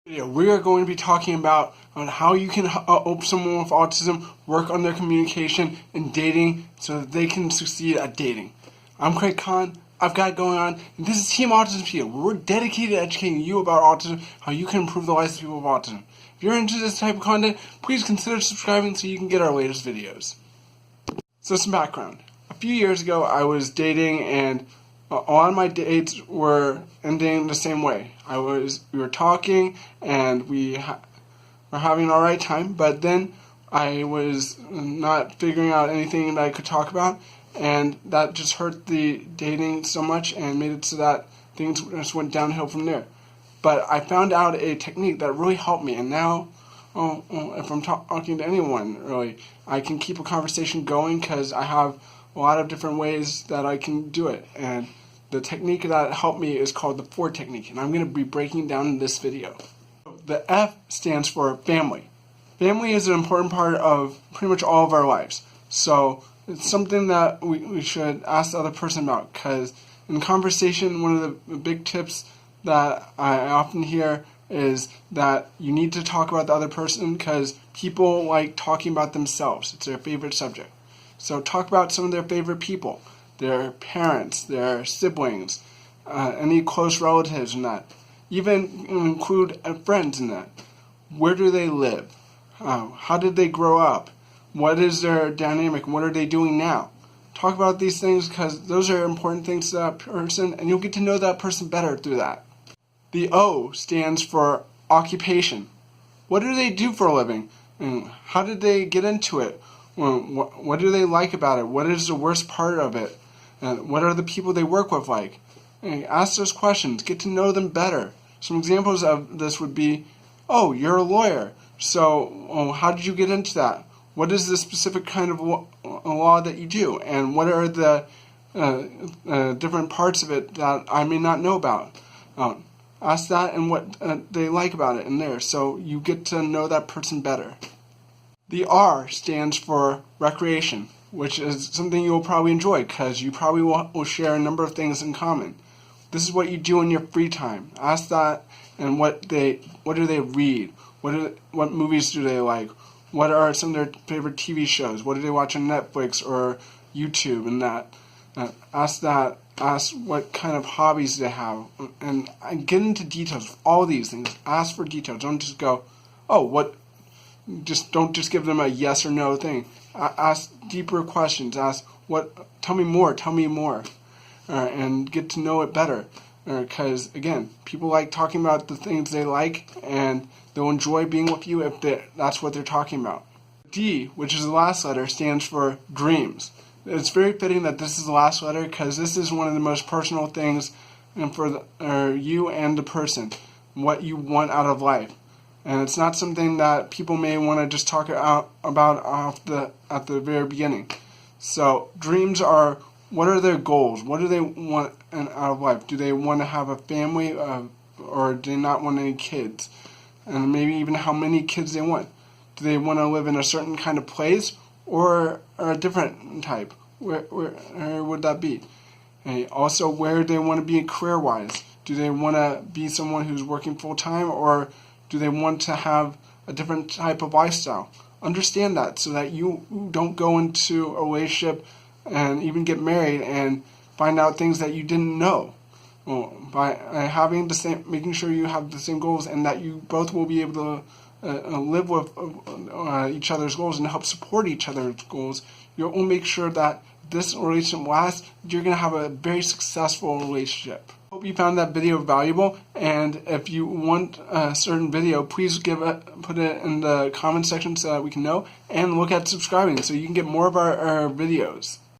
We are going to be talking about on how you can help someone with autism work on their communication and dating so that they can succeed at dating. I'm Craig Khan. I've got it going on, and this is Team Autism Here, where we're dedicated to educating you about autism, how you can improve the lives of people with autism. If you're into this type of content, please consider subscribing so you can get our latest videos. So some background. A few years ago, I was dating, and a lot of my dates were ending the same way. We were talking, and we were having an alright time, but then I was not figuring out anything that I could talk about, and that just hurt the dating so much and made it so that things just went downhill from there. But I found out a technique that really helped me, and now, if I'm talking to anyone, really, I can keep a conversation going because I have a lot of different ways that I can do it. And the technique that helped me is called the 4 technique, and I'm going to be breaking down in this video. The F stands for family. Family is an important part of pretty much all of our lives. So it's something that we should ask the other person about, because in conversation, one of the big tips that I often hear is that you need to talk about the other person because people like talking about themselves. It's their favorite subject. So talk about some of their favorite people, their parents, their siblings, any close relatives in that. Even include friends in that. Where do they live? How did they grow up? What is their dynamic? What are they doing now? Talk about these things because those are important things to that person, and you'll get to know that person better through that. The O stands for occupation. What do they do for a living? And how did they get into it? What do they like about it? What is the worst part of it? And what are the people they work with like? And ask those questions. Get to know them better. Some examples of this would be, oh, you're a lawyer. So how did you get into that? What is the specific kind of law that you do? And what are the different parts of it that I may not know about? Ask that and what they like about it in there, so you get to know that person better. The R stands for recreation, which is something you'll probably enjoy because you probably will share a number of things in common. This is what you do in your free time. Ask that and what do they read? What movies do they like? What are some of their favorite TV shows? What do they watch on Netflix or YouTube and that? Ask that. Ask what kind of hobbies they have. And get into details of all these things. Ask for details. Don't just go, oh, what? Don't just give them a yes or no thing. Ask deeper questions. Ask, what? Tell me more. Tell me more. And get to know it better. Because, again, people like talking about the things they like, and they'll enjoy being with you if that's what they're talking about. D, which is the last letter, stands for dreams. It's very fitting that this is the last letter because this is one of the most personal things for you and the person, what you want out of life. And it's not something that people may want to just talk about at the very beginning. So dreams are, what are their goals? What do they want out of life? Do they want to have a family or do they not want any kids? And maybe even how many kids they want. Do they want to live in a certain kind of place or a different type? Where would that be? And also, where do they want to be career-wise? Do they want to be someone who's working full-time, or do they want to have a different type of lifestyle? Understand that so that you don't go into a relationship and even get married and find out things that you didn't know. By having making sure you have the same goals and that you both will be able to live with each other's goals and help support each other's goals, you'll make sure that this relationship lasts. You're going to have a very successful relationship. Hope you found that video valuable, and if you want a certain video, please put it in the comment section so that we can know, and look at subscribing so you can get more of our videos.